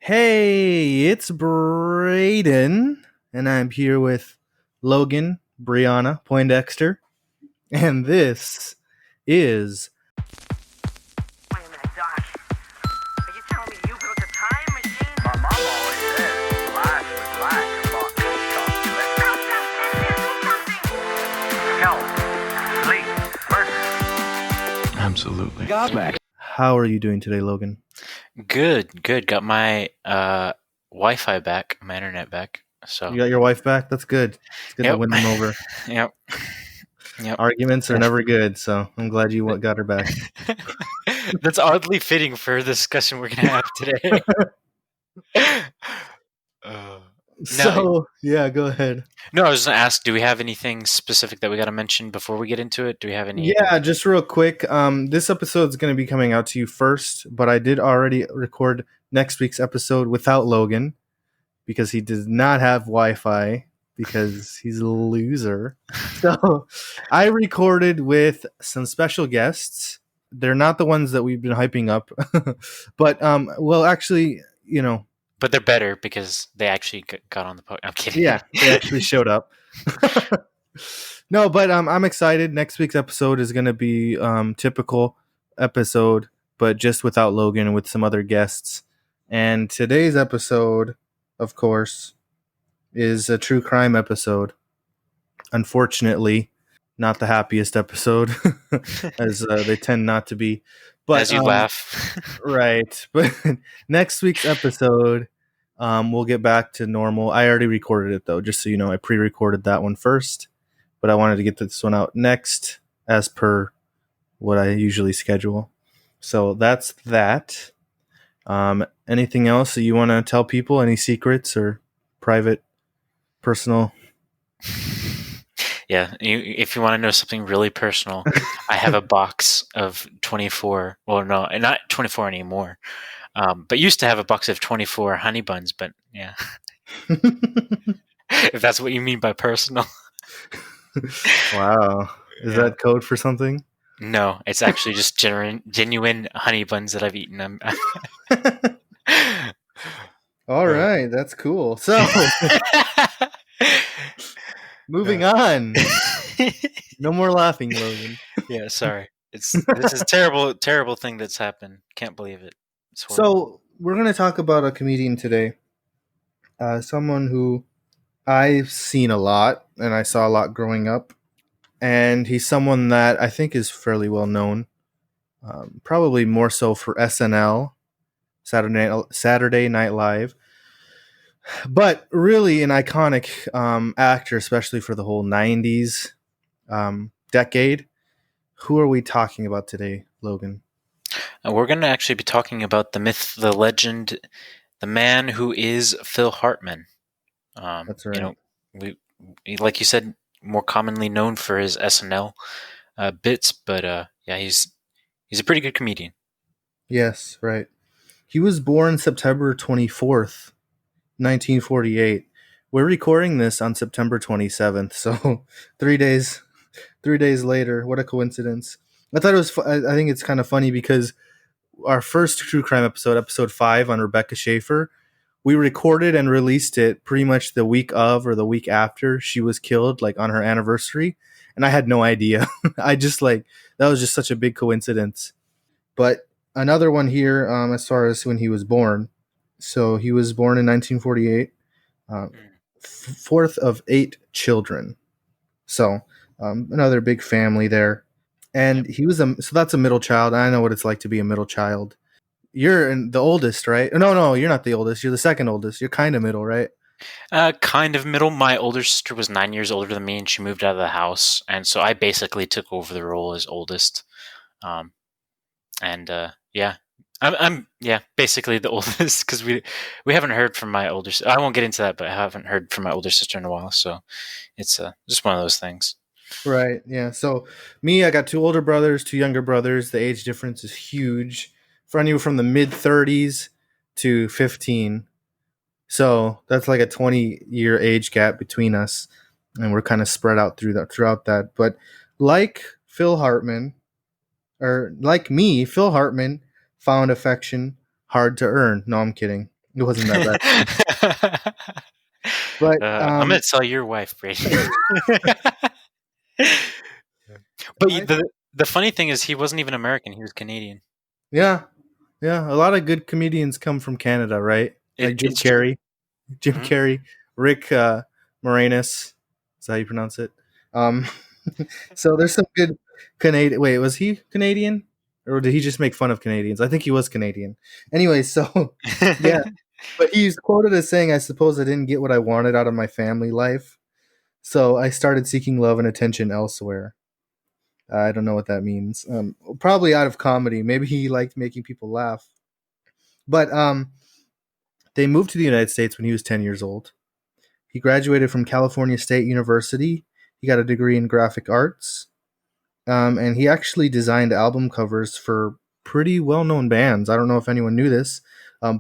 Hey, it's Braden, and I'm here with Logan, Brianna, Poindexter, and this is. Wait a minute, Doc. Are you telling me you built a time machine? My mom always said life was like a box of chocolate. Now just do something! Help, please, mercy. Absolutely. Gobsmack. How are you doing today, Logan? Good. Got my Wi-Fi back, my internet back. So You got your wife back? That's good. It's good to Yep. win them over. Yep. Arguments are never good, so I'm glad you got her back. That's oddly fitting for the discussion we're gonna have today. Yeah, go ahead. No, I was gonna ask, do we have anything specific that we got to mention before we get into it? Do we have any? Yeah, just real quick. This episode is going to be coming out to you first, but I did already record next week's episode without Logan because he does not have Wi-Fi because he's a loser. So I recorded with some special guests. They're not the ones that we've been hyping up, but well, actually, But they're better because they actually got on the podcast. I'm kidding. yeah, they actually showed up. No, but I'm excited. Next week's episode is going to be typical episode, but just without Logan and with some other guests. And today's episode, of course, is a true crime episode. Unfortunately, not the happiest episode, as they tend not to be. But As you laugh. right. But next week's episode, we'll get back to normal. I already recorded it, though, just so you know. I pre-recorded that one first. But I wanted to get this one out next as per what I usually schedule. So that's that. Anything else that you want to tell people? Any secrets or private, personal? Yeah, if you want to know something really personal, I have a box of 24. Well, no, not 24 anymore. But used to have a box of 24 honey buns. But yeah, if that's what you mean by personal. Wow. Is that code for something? No, it's actually just genuine honey buns that I've eaten. All right, that's cool. So, moving on. No more laughing, Logan. Yeah, sorry. This is a terrible thing that's happened. Can't believe it. So, we're going to talk about a comedian today. Someone who I've seen a lot, and I saw a lot growing up. And he's someone that I think is fairly well known. Probably more so for SNL, Saturday Night Live. But really an iconic actor, especially for the whole 90s decade. Who are we talking about today, Logan? We're going to actually be talking about the myth, the legend, the man who is Phil Hartman. That's right. We like you said, more commonly known for his SNL bits, but yeah, he's a pretty good comedian. Yes, right. He was born September 24th, 1948. We're recording this on September 27th, so 3 days later. What a coincidence. I thought it was I think it's kind of funny because our first true crime episode 5 on Rebecca Schaefer, we recorded and released it pretty much the week of or the week after she was killed, like on her anniversary. And I had no idea. I just that was just such a big coincidence. But another one here, as far as when he was born. So he was born in 1948, fourth of 8 children. So another big family there. And he was so that's a middle child. I know what it's like to be a middle child. You're the oldest, right? No, you're not the oldest. You're the second oldest. You're kind of middle, right? Kind of middle. My older sister was 9 years older than me, and she moved out of the house, and so I basically took over the role as oldest. Yeah, I'm basically the oldest because we haven't heard from my older. I won't get into that, but I haven't heard from my older sister in a while, so it's just one of those things. Right. Yeah. So me, I got 2 older brothers, 2 younger brothers. The age difference is huge. For anyone from the mid 30s to 15. So that's like a 20-year age gap between us, and we're kind of spread out throughout that. But like Phil Hartman, or like me, Phil Hartman found affection hard to earn. No, I'm kidding. It wasn't that bad. But I'm gonna tell your wife, Brady. But I, the funny thing is, he wasn't even American; he was Canadian. yeah, yeah, a lot of good comedians come from Canada, right? Like It's true. Jim Mhm. Carrey, Rick Moranis. Is that how you pronounce it? Um, so there's some good Canadian. Wait, was he Canadian, or did he just make fun of Canadians? I think he was Canadian. Anyway, so yeah, but he's quoted as saying, "I suppose I didn't get what I wanted out of my family life, so I started seeking love and attention elsewhere." I don't know what that means. Probably out of comedy. Maybe he liked making people laugh. But they moved to the United States when he was 10 years old. He graduated from California State University. He got a degree in graphic arts. And he actually designed album covers for pretty well known bands. I don't know if anyone knew this.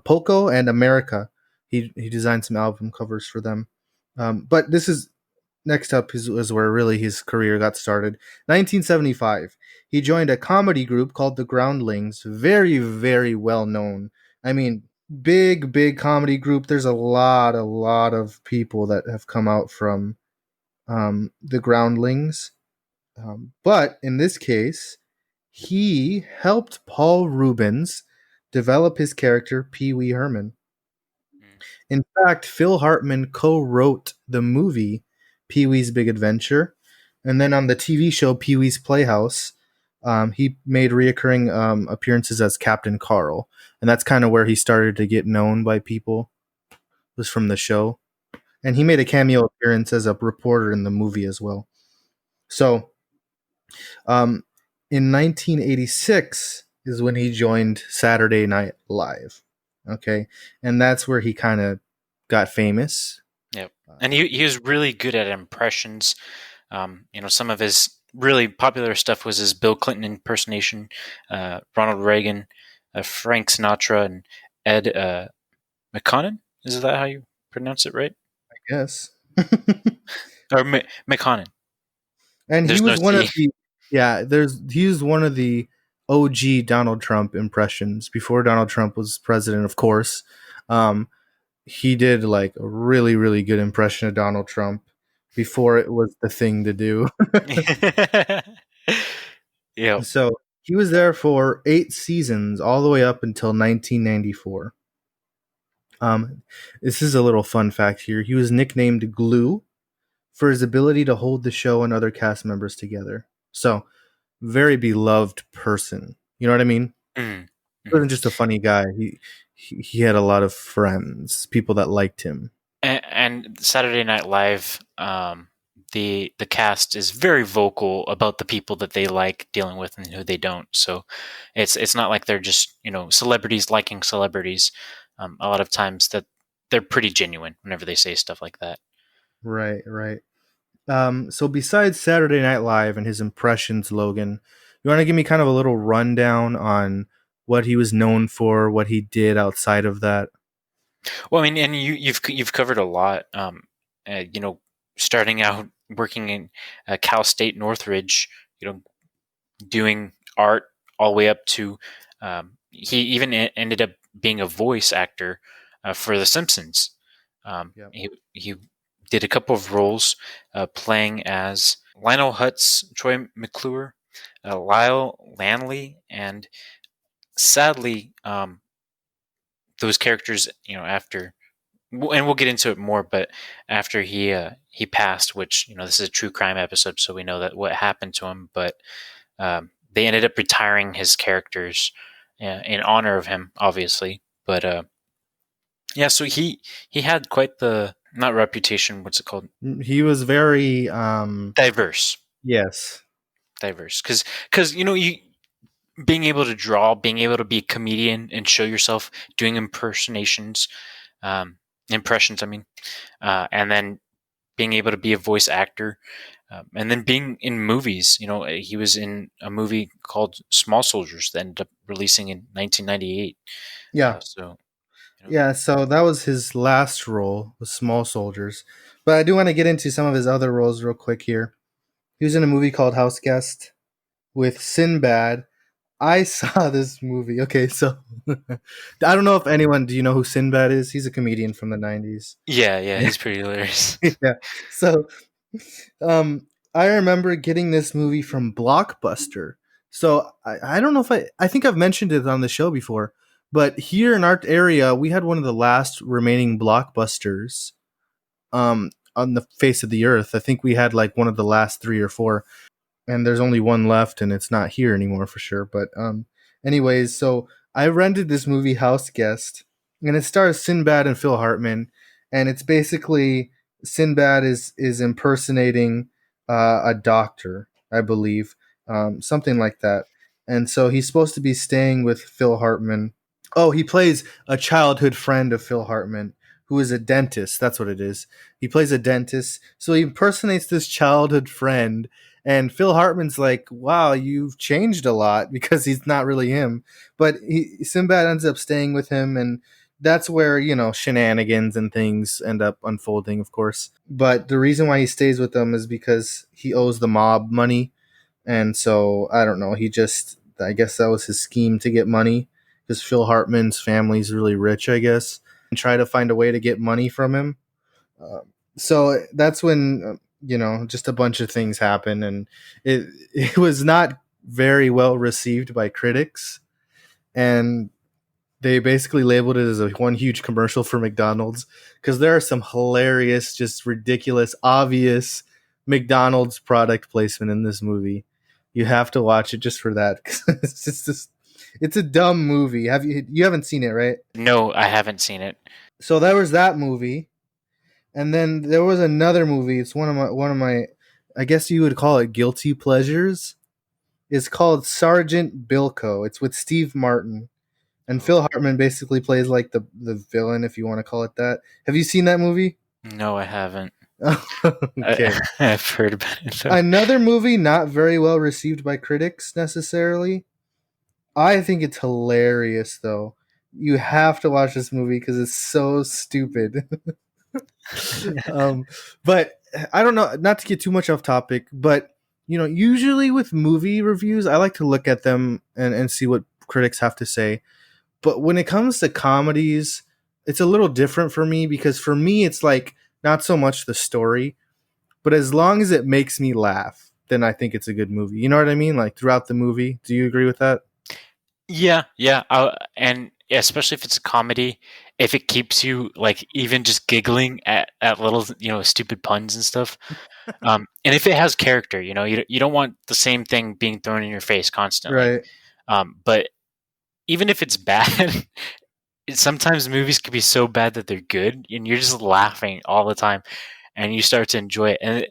Poco and America. He designed some album covers for them. But this is next up is where really his career got started. 1975. He joined a comedy group called the Groundlings. Very, very well known. I mean, big comedy group. There's a lot of people that have come out from the Groundlings. But in this case, he helped Paul Rubens develop his character Pee Wee Herman. Mm. In fact, Phil Hartman co-wrote the movie Pee Wee's Big Adventure, and then on the TV show Pee Wee's Playhouse, he made reoccurring appearances as Captain Carl, and that's kind of where he started to get known by people. Was from the show, and he made a cameo appearance as a reporter in the movie as well. So, um, in 1986 is when he joined Saturday Night Live. Okay, and that's where he kind of got famous. Yep. And he was really good at impressions. Some of his really popular stuff was his Bill Clinton impersonation, Ronald Reagan, Frank Sinatra, and Ed McConnell. Is that how you pronounce it right? I guess. Or McConnell. And he There's no was one of C. the he was one of the OG Donald Trump impressions before Donald Trump was president, of course. Um, he did like a really good impression of Donald Trump before it was the thing to do. Yep. So he was there for 8 seasons, all the way up until 1994. Um, this is a little fun fact here. He was nicknamed Glue for his ability to hold the show and other cast members together. So, very beloved person. You know what I mean? Mm. He Mhm. wasn't just a funny guy. He had a lot of friends, people that liked him. And Saturday Night Live, the cast is very vocal about the people that they like dealing with and who they don't. So it's not like they're just celebrities liking celebrities. A lot of times that they're pretty genuine whenever they say stuff like that. Right, right. So besides Saturday Night Live and his impressions, Logan, you want to give me kind of a little rundown on what he was known for, what he did outside of that? Well, I mean, and you've covered a lot. Starting out working in Cal State Northridge, doing art all the way up to he even ended up being a voice actor for The Simpsons. Yep. He did a couple of roles playing as Lionel Hutz, Troy McClure, Lyle Lanley, and sadly, those characters, after, and we'll get into it more, but after he passed, which this is a true crime episode, so we know that what happened to him, but they ended up retiring his characters in honor of him, obviously. But yeah, so he had quite the not reputation. What's it called? He was very Diverse, yes. diverse. Because you being able to draw, being able to be a comedian and show yourself doing impressions. I mean, and then being able to be a voice actor. And then being in movies, he was in a movie called Small Soldiers that ended up releasing in 1998. Yeah. So, you know, Yeah, so that was his last role was Small Soldiers. But I do want to get into some of his other roles real quick here. He was in a movie called House Guest with Sinbad, I saw this movie. Okay, so I don't know if anyone. Do you know who Sinbad is? He's a comedian from the '90s. Yeah, yeah, he's pretty hilarious. Yeah. So, um, I remember getting this movie from Blockbuster. So I don't know if I think I've mentioned it on the show before, but here in our area, we had one of the last remaining Blockbusters on the face of the earth. I think we had like one of the last three or four, and there's only one left, and it's not here anymore for sure. But anyways, so I rented this movie House Guest, and it stars Sinbad and Phil Hartman, and it's basically Sinbad is impersonating a doctor, I believe, something like that, and so he's supposed to be staying with Phil Hartman. Oh, he plays a childhood friend of Phil Hartman who is a dentist. That's what it is. He plays a dentist. So he impersonates this childhood friend. And Phil Hartman's like, wow, you've changed a lot because he's not really him. But Sinbad ends up staying with him. And that's where, shenanigans and things end up unfolding, of course. But the reason why he stays with them is because he owes the mob money. And so, I don't know. I guess that was his scheme to get money because Phil Hartman's family's really rich, I guess, and try to find a way to get money from him. Uh, so that's when just a bunch of things happen, and it was not very well received by critics, and they basically labeled it as a one huge commercial for McDonald's because there are some hilarious, just ridiculous, obvious McDonald's product placement in this movie. You have to watch it just for that. It's just this, it's a dumb movie. You haven't seen it, right? No, I haven't seen it. So there was that movie, and then there was another movie. It's one of my, I guess you would call it guilty pleasures. It's called Sergeant Bilko. It's with Steve Martin. And Phil Hartman basically plays like the villain, if you want to call it that. Have you seen that movie? No, I haven't. Okay. I've heard about it though. Another movie not very well received by critics necessarily. I think it's hilarious though. You have to watch this movie because it's so stupid. um, but I don't know, not to get too much off topic, but usually with movie reviews, I like to look at them and see what critics have to say. But when it comes to comedies, it's a little different for me because for me, it's like not so much the story, but as long as it makes me laugh, then I think it's a good movie. You know what I mean? Like throughout the movie. Do you agree with that? Yeah, yeah, and especially if it's a comedy, if it keeps you like even just giggling at little stupid puns and stuff, and if it has character, you don't want the same thing being thrown in your face constantly. Right. But even if it's bad, sometimes movies can be so bad that they're good, and you're just laughing all the time, and you start to enjoy it. And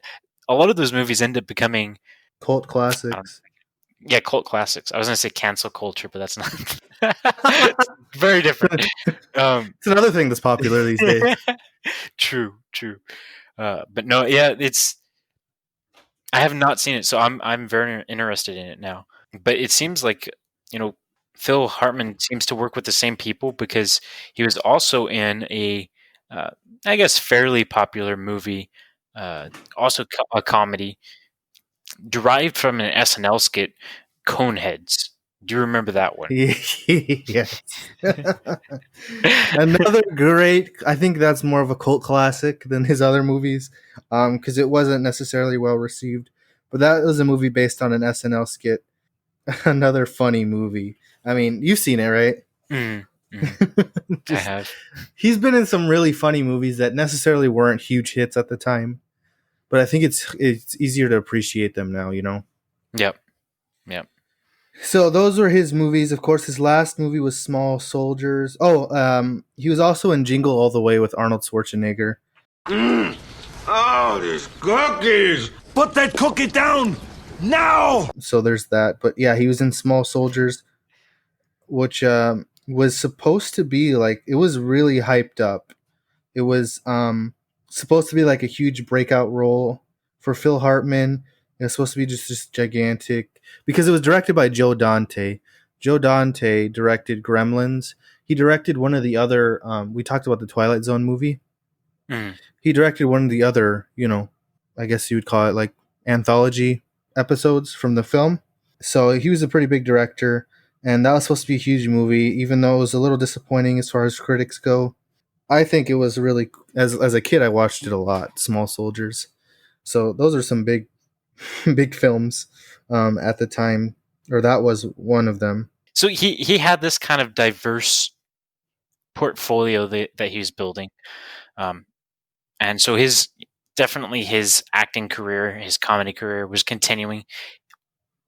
a lot of those movies end up becoming Cult I don't classics. yeah, cult classics. I was gonna say cancel culture, but that's not it's very different. Um, It's another thing that's popular these days. true, true. But no, yeah, I have not seen it, so I'm very interested in it now. But it seems like you know Phil Hartman seems to work with the same people because he was also in uh, I guess, fairly popular movie, also a comedy derived from an SNL skit, Coneheads. Do you remember that one? Yes. Another great. I think that's more of a cult classic than his other movies, because it wasn't necessarily well received. But that was a movie based on an SNL skit. Another funny movie. I mean, you've seen it, right? Mm, mm, I Just have. he's been in some really funny movies that necessarily weren't huge hits at the time, but I think it's easier to appreciate them now. Yep. Yep. So those were his movies. Of course, his last movie was Small Soldiers. Oh, he was also in Jingle All the Way with Arnold Schwarzenegger. Oh, these cookies! Put that cookie down now! So there's that. But yeah, he was in Small Soldiers, which was supposed to be like, it was really hyped up. It was supposed to be like a huge breakout role for Phil Hartman. It was supposed to be just gigantic because it was directed by Joe Dante. Joe Dante directed Gremlins. He directed one of the other. We talked about the Twilight Zone movie. Mm. He directed one of the other, I guess you would call it like anthology episodes from the film. So he was a pretty big director. and that was supposed to be a huge movie, even though it was a little disappointing as far as critics go. I think it was really, as a kid, I watched it a lot. Small Soldiers. So those are some big, big films at the time, or that was one of them. So he had this kind of diverse portfolio that he was building, um, and so his acting career, his comedy career was continuing.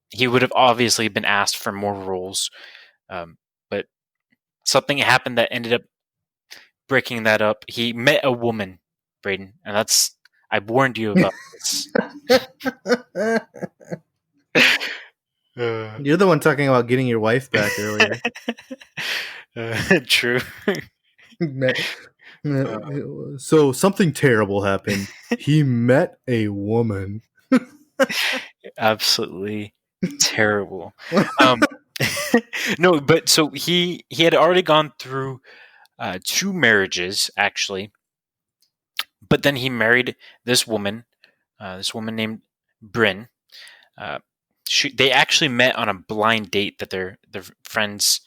He would have obviously been asked for more roles, but something happened that ended up breaking that up. He met a woman, Braden, and I warned you about this. Uh, You're the one talking about getting your wife back earlier. True. Met- so something terrible happened. He met a woman. Absolutely terrible. Um, no, but so he had already gone through 2 marriages actually, but then he married this woman named Bryn. Uh, they actually met on a blind date that their friends.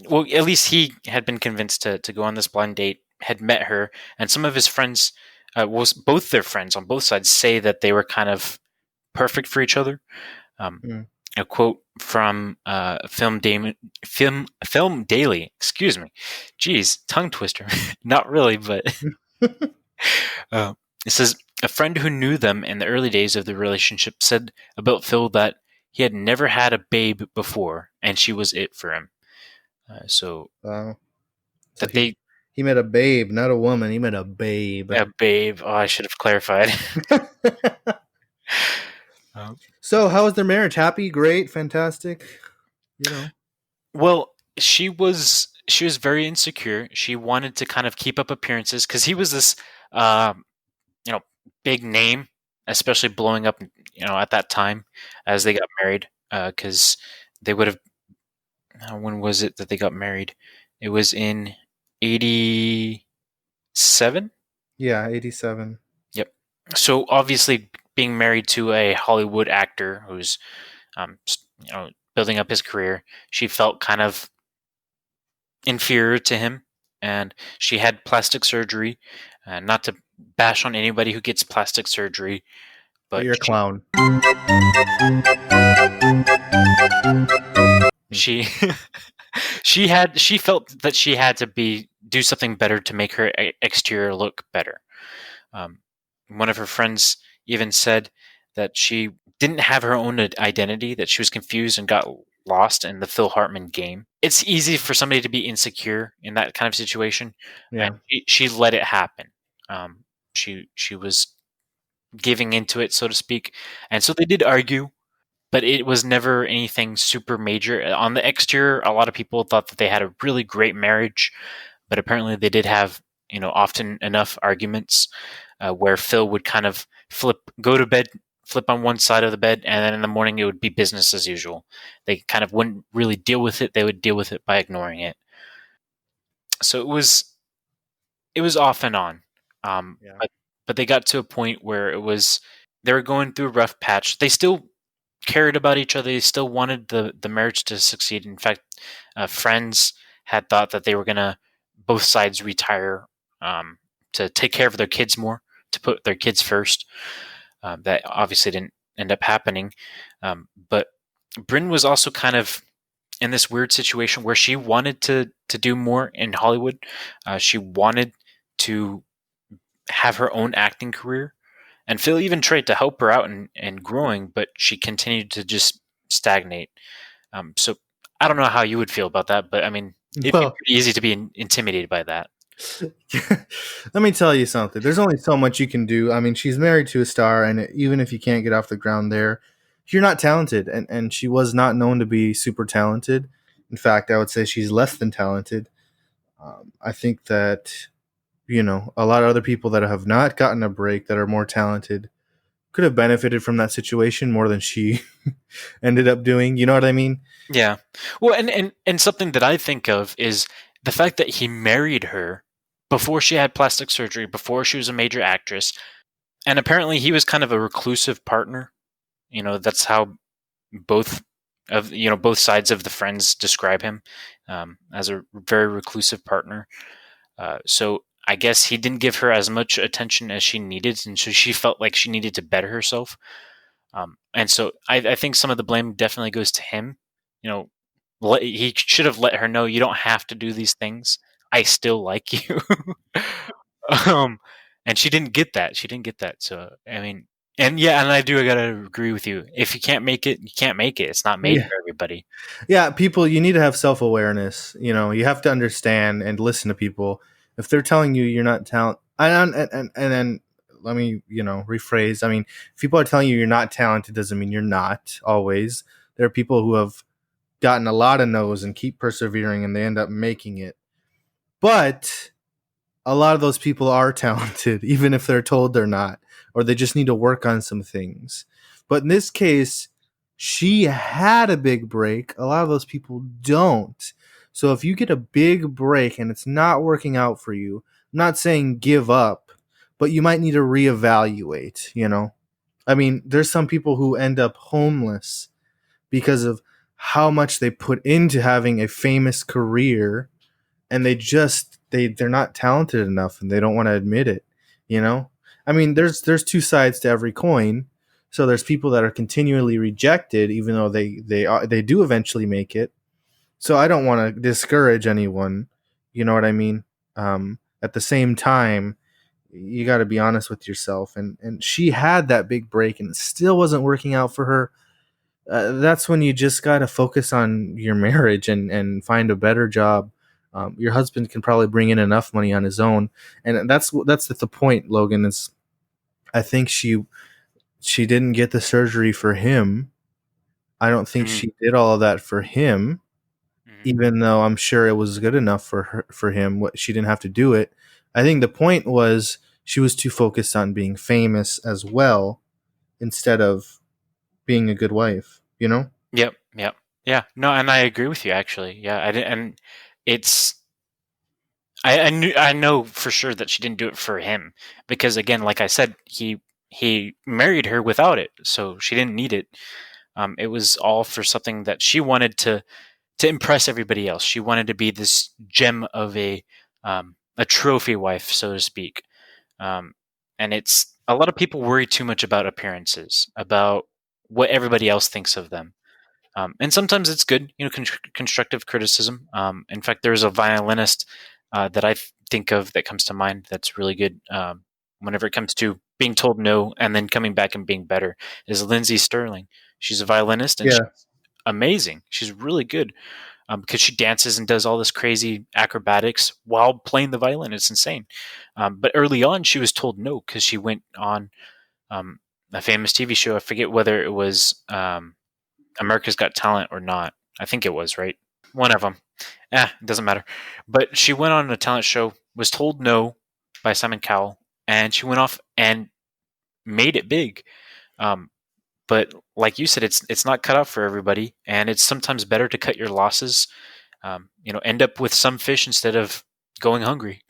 Well, at least he had been convinced to go on this blind date. Had met her, and some of his friends, was both their friends on both sides, say that they were kind of perfect for each other. Um, Mm. a quote from Film Daily. Excuse me, jeez, tongue twister. Not really, but uh, it says a friend who knew them in the early days of the relationship said about Phil that he had never had a babe before, and she was it for him. So Wow. So that they he met a babe, not a woman. He met a babe. a babe. Oh, I should have clarified. So how was their marriage? Happy, great, fantastic. You know. Well, she was very insecure. She wanted to kind of keep up appearances because he was this, um, big name, especially blowing up, at that time as they got married. Because they would have. When was it that they got married? It was in 87. Yeah, 87. Yep. So obviously, being married to a Hollywood actor who's, building up his career, she felt kind of inferior to him, and she had plastic surgery. Not to bash on anybody who gets plastic surgery, But but you're a clown. she she felt that she had to do something better to make her exterior look better. Um, One of her friends even said that she didn't have her own identity, that she was confused and got lost in the Phil Hartman game. It's easy for somebody to be insecure in that kind of situation, and Yeah. she let it happen. She was giving into it, so to speak, and so they did argue, but it was never anything super major. On the exterior, a lot of people thought that they had a really great marriage, but apparently they did have, often enough arguments where Phil would kind of go to bed, flip on one side of the bed, and then in the morning it would be business as usual. They kind of wouldn't really deal with it. They would deal with it by ignoring it. So it was off and on. Yeah. But they got to a point where they were going through a rough patch. They still cared about each other. They still wanted the marriage to succeed. In fact, friends had thought that they were gonna both sides retire, to take care of their kids more, to put their kids first. That obviously didn't end up happening. But Bryn was also kind of in this weird situation where she wanted to do more in Hollywood. She wanted to have her own acting career. And Phil even tried to help her out in growing, but she continued to just stagnate. So I don't know how you would feel about that, but I mean, it'd be Well, pretty easy to be intimidated by that. let me tell you something. There's only so much you can do. I mean, she's married to a star, and even if you can't get off the ground there, you're not talented. And she was not known to be super talented. In fact, I would say she's less than talented. I think that, a lot of other people that have not gotten a break that are more talented could have benefited from that situation more than she ended up doing. You know what I mean? Yeah. Well, and something that I think of is the fact that he married her before she had plastic surgery, before she was a major actress, and apparently he was kind of a reclusive partner. That's how both of both sides of the friends describe him as a very reclusive partner. So I guess he didn't give her as much attention as she needed, and so she felt like she needed to better herself. And so I think some of the blame definitely goes to him. You know, he should have let her know you don't have to do these things. I still like you. um, and she didn't get that. She didn't get that. So I mean, and yeah, and I gotta agree with you. If you can't make it, you can't make it. It's not made Yeah. for everybody. Yeah, people, you need to have self-awareness. You have to understand and listen to people. If they're telling you you're not talent, and then let me, rephrase. I mean, if people are telling you you're not talented, doesn't mean you're not always. There are people who have gotten a lot of no's and keep persevering, and they end up making it. But a lot of those people are talented, even if they're told they're not, or they just need to work on some things. But in this case, she had a big break. A lot of those people don't. So if you get a big break and it's not working out for you, I'm not saying give up, but you might need to reevaluate. I mean, there's some people who end up homeless because of how much they put into having a famous career, and they're not talented enough and they don't want to admit it. I mean, there's two sides to every coin. So there's people that are continually rejected even though they do eventually make it. So I don't want to discourage anyone. You know what I mean? At the same time, you got to be honest with yourself, and she had that big break and it still wasn't working out for her. That's when you just got to focus on your marriage and find a better job. Your husband can probably bring in enough money on his own, and that's the point. Logan, is I think she didn't get the surgery for him. I don't think Mhm. she did all of that for him, Mhm. even though I'm sure it was good enough for him. What she didn't have to do it. I think the point was she was too focused on being famous as well instead of being a good wife. Yep. Yep. Yeah. No, and I agree with you. Actually, yeah. I didn't, and it's I know for sure that she didn't do it for him because again, like I said, he married her without it, so she didn't need it. It was all for something that she wanted to impress everybody else. She wanted to be this gem of a trophy wife, so to speak. Um, and it's a lot of people worry too much about appearances, about what everybody else thinks of them. And sometimes it's good, constructive criticism. In fact, there's a violinist that I think of that comes to mind that's really good whenever it comes to being told no and then coming back and being better. Is Lindsay Sterling? She's a violinist and she's Yeah. amazing. She's really good because she dances and does all this crazy acrobatics while playing the violin. It's insane. But early on, she was told no because she went on um, a famous TV show. I forget whether it was America's Got Talent or not. I think it was, right? One of them. It doesn't matter. But she went on a talent show, was told no by Simon Cowell, and she went off and made it big. Um, but like you said, it's not cut out for everybody, and it's sometimes better to cut your losses. End up with some fish instead of going hungry.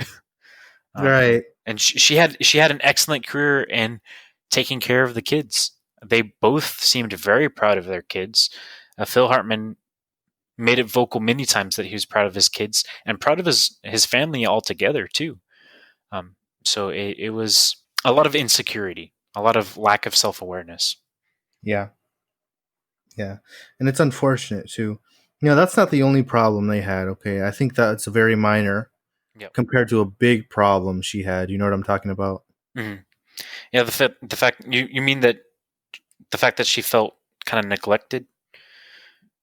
um, Right. and she had an excellent career in taking care of the kids. They both seemed very proud of their kids. Phil Hartman made it vocal many times that he was proud of his kids and proud of his family altogether too. Um, so it was a lot of insecurity, a lot of lack of self awareness. Yeah. Yeah. And it's unfortunate too. That's not the only problem they had. Okay. I think that's very minor Yep. compared to a big problem she had. You know what I'm talking about? hmm Yeah. The fact you mean that the fact that she felt kind of neglected.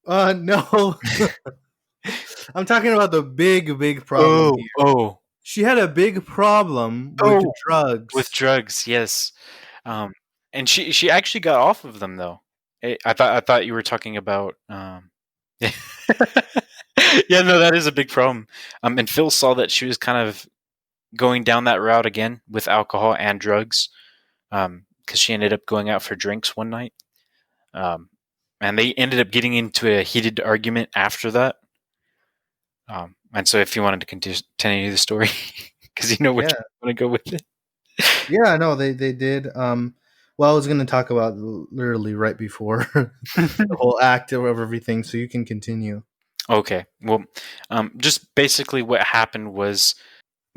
No. I'm talking about the big problem Oh, here. oh, She had a big problem with oh! With drugs. drugs, yes. Um, and she actually got off of them though. I thought you were talking about. Yeah, yeah, no, that is a big problem. And Phil saw that she was kind of going down that route again with alcohol and drugs. Because she ended up going out for drinks one night. Um, and they ended up getting into a heated argument after that. And so, if you wanted to continue the story, because you know which Yeah. you want to go with it. Yeah, no, they did. Well, I was going to talk about literally right before the whole act of everything, so you can continue. Okay. Well, just basically what happened was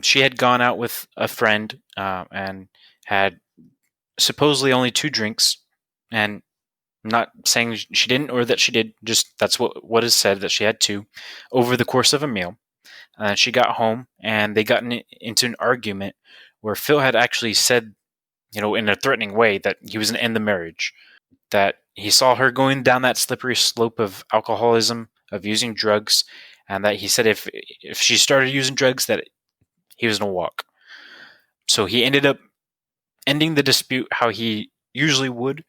she had gone out with a friend and had supposedly only 2 drinks, and I'm not saying she didn't or that she did. Just that's what is said, that she had 2 over the course of a meal. She got home and they got into an argument where Phil had actually said, in a threatening way, that he was going to end the marriage. That he saw her going down that slippery slope of alcoholism, of using drugs, and that he said if she started using drugs, that he was going to walk. So he ended up ending the dispute how he usually would.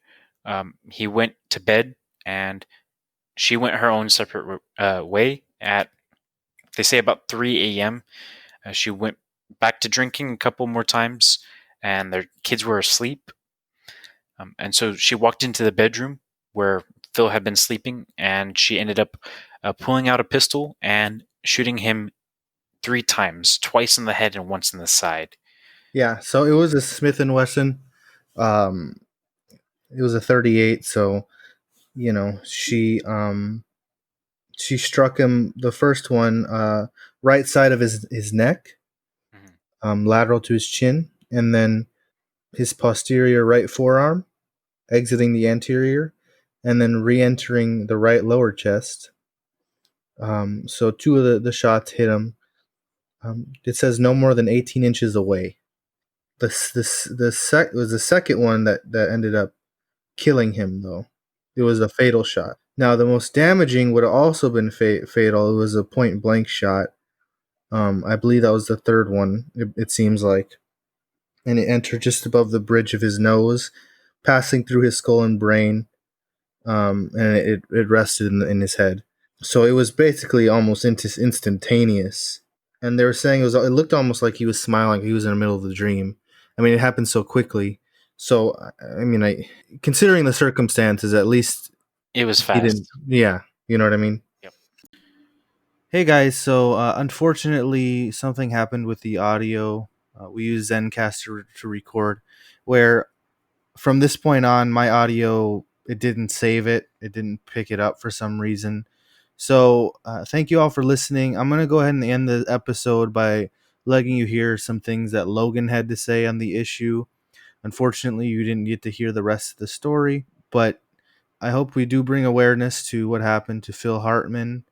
He went to bed, and she went her own separate way. At, they say, about 3 a.m., she went back to drinking a couple more times, and their kids were asleep. And so she walked into the bedroom where Phil had been sleeping, and she ended up pulling out a pistol and shooting him 3 times, twice in the head and once in the side. Yeah, so it was a Smith and Wesson. It was a 38. So she struck him, the first one, right side of his neck, lateral to his chin, and then his posterior right forearm, exiting the anterior, and then re-entering the right lower chest. So 2 of the shots hit him. It says no more than 18 inches away. Was the second one that ended up killing him, though. It was a fatal shot. Now, the most damaging would have also been fatal. It was a point blank shot. I believe that was the third one, it seems like. And it entered just above the bridge of his nose, passing through his skull and brain, and it rested in his head. So it was basically almost instantaneous. And they were saying it looked almost like he was smiling. He was in the middle of the dream. I mean, it happened so quickly. So, I mean, considering the circumstances, at least it was he didn't. fast. Yeah, you know what I mean? Yep. Hey, guys. So, unfortunately, something happened with the audio. We use Zencastr to record, where from this point on, my audio, it didn't save it. It didn't pick it up for some reason. So thank you all for listening. I'm going to go ahead and end the episode by letting you hear some things that Logan had to say on the issue. Unfortunately, you didn't get to hear the rest of the story, but I hope we do bring awareness to what happened to Phil Hartman,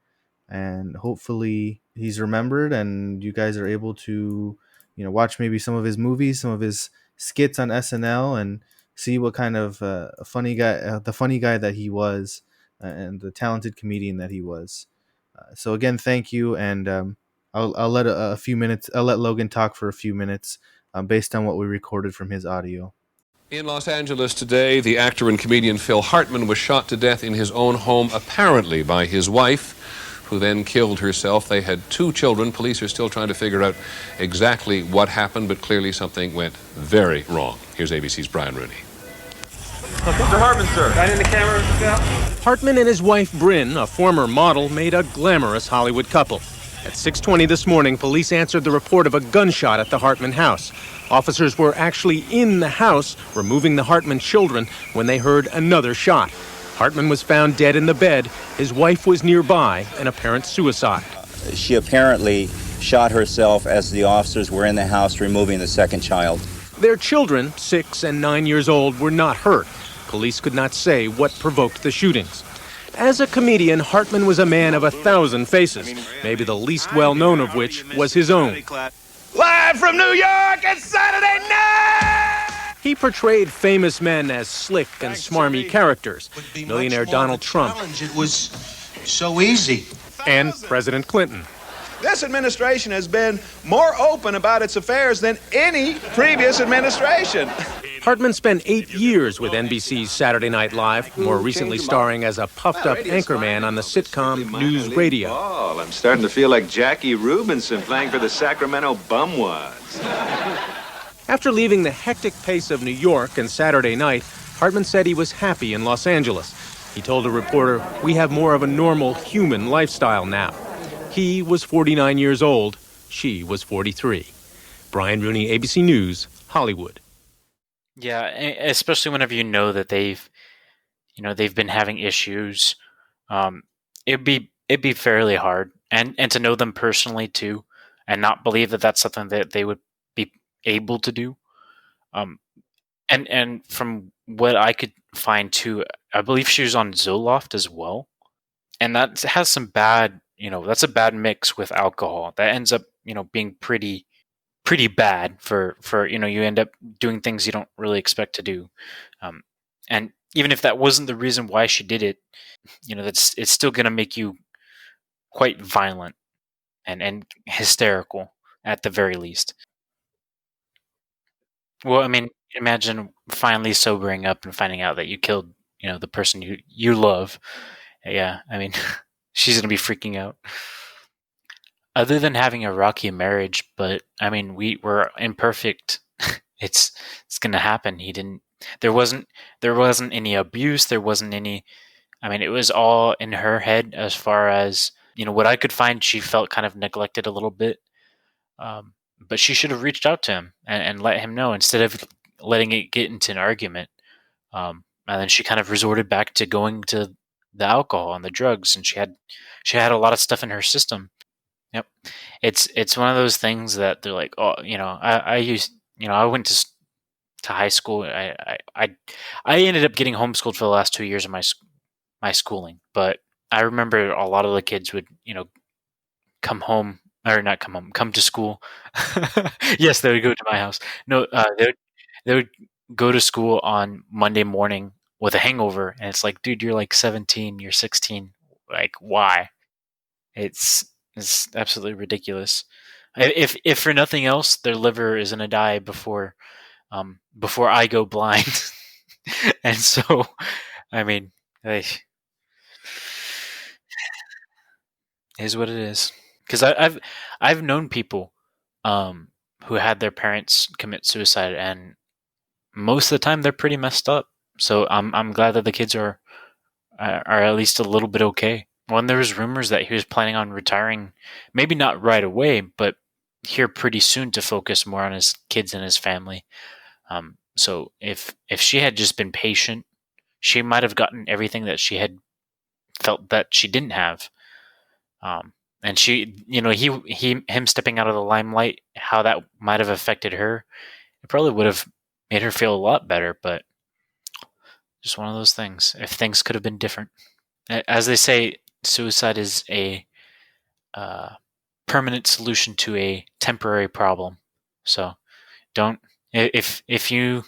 and hopefully he's remembered and you guys are able to, watch maybe some of his movies, some of his skits on SNL, and see what kind of the funny guy that he was, and the talented comedian that he was. So again, thank you, and I'll let I'll let Logan talk for a few minutes, based on what we recorded from his audio. In Los Angeles today, the actor and comedian Phil Hartman was shot to death in his own home, apparently by his wife, who then killed herself. They had 2 children. Police are still trying to figure out exactly what happened, but clearly something went very wrong. Here's ABC's Brian Rooney. Mr. Hartman, sir. Right in the camera. Hartman and his wife, Bryn, a former model, made a glamorous Hollywood couple. At 6:20 this morning, police answered the report of a gunshot at the Hartman house. Officers were actually in the house, removing the Hartman children, when they heard another shot. Hartman was found dead in the bed. His wife was nearby, an apparent suicide. She apparently shot herself as the officers were in the house removing the second child. Their children, 6 and 9 years old, were not hurt. Police could not say what provoked the shootings. As a comedian, Hartman was a man of 1,000 faces, maybe the least well-known of which was his own. Live from New York, it's Saturday night! He portrayed famous men as slick and smarmy characters. Millionaire Donald Trump. It was so easy. And President Clinton. This administration has been more open about its affairs than any previous administration. Hartman spent 8 years with NBC's Saturday Night Live, more recently starring as a puffed-up anchorman on the sitcom News Radio. Oh, I'm starting to feel like Jackie Robinson playing for the Sacramento Bumwads. After leaving the hectic pace of New York and Saturday night, Hartman said he was happy in Los Angeles. He told a reporter, "We have more of a normal human lifestyle now." He was 49 years old. She was 43. Brian Rooney, ABC News, Hollywood. Yeah, especially whenever you know that they've been having issues. Um, it'd be fairly hard, and to know them personally too, and not believe that that's something that they would be able to do. Um, and from what I could find too, I believe she was on Zoloft as well, and that has some bad. That's a bad mix with alcohol. That ends up being pretty bad for you end up doing things you don't really expect to do. Um, and even if that wasn't the reason why she did it, it's still going to make you quite violent and hysterical at the very least. Well, I mean, imagine finally sobering up and finding out that you killed, the person you love. Yeah, I mean, she's gonna be freaking out. Other than having a rocky marriage, but I mean, we were imperfect. it's it's gonna happen. He didn't. There wasn't there wasn't any abuse. There wasn't any. I mean, it was all in her head as far as what I could find. She felt kind of neglected a little bit. But she should have reached out to him and let him know instead of letting it get into an argument. And then she kind of resorted back to going to the alcohol and the drugs, and she had a lot of stuff in her system. Yep, it's one of those things that they're like, oh, I used, I went to high school. I ended up getting homeschooled for the last 2 years of my schooling, but I remember a lot of the kids would come home or not come home, come to school. Yes, they would go to my house. No, they would go to school on Monday morning with a hangover, and it's like, dude, you're like 17, you're 16. Like, why? It's absolutely ridiculous. If for nothing else, their liver is gonna die before I go blind. And so, I mean, hey, is what it is. Because I've known people who had their parents commit suicide, and most of the time they're pretty messed up. So I'm glad that the kids are at least a little bit okay. When there was rumors that he was planning on retiring, maybe not right away, but here pretty soon to focus more on his kids and his family. So if she had just been patient, she might have gotten everything that she had felt that she didn't have. And she, him stepping out of the limelight, how that might have affected her, it probably would have made her feel a lot better. But just one of those things. If things could have been different, as they say, suicide is a permanent solution to a temporary problem. So don't if you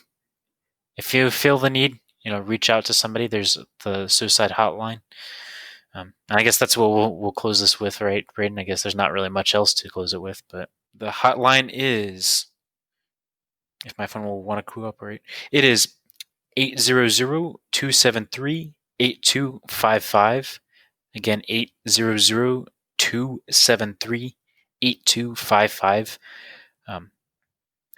feel the need, reach out to somebody. There's the suicide hotline. And I guess that's what we'll close this with, right, Braden? I guess there's not really much else to close it with, but the hotline is, if my phone will want to cooperate, it is 800-273-8255. Again, 800-273-8255.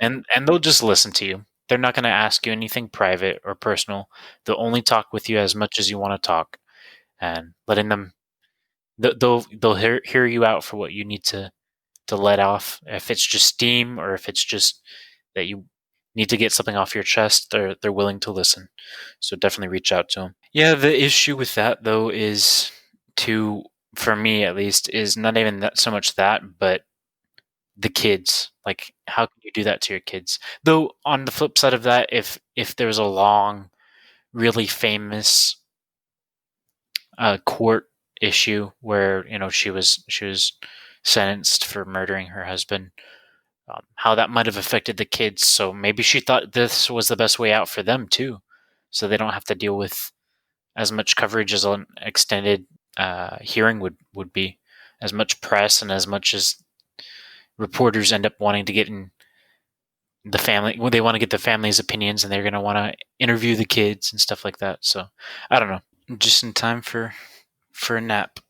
And they'll just listen to you. They're not going to ask you anything private or personal. They'll only talk with you as much as you want to talk, and letting them they'll hear you out for what you need to let off. If it's just steam, or if it's just that you need to get something off your chest, they're willing to listen. So definitely reach out to them. Yeah, the issue with that though is for me at least, is not even that so much that, but the kids. Like, how can you do that to your kids? Though on the flip side of that, if there was a long, really famous court issue where she was sentenced for murdering her husband, how that might have affected the kids. So maybe she thought this was the best way out for them too, so they don't have to deal with as much coverage as an extended hearing would be, as much press, and as much as reporters end up wanting to get in the family. Well, they want to get the family's opinions, and they're going to want to interview the kids and stuff like that. So I don't know. Just in time for a nap.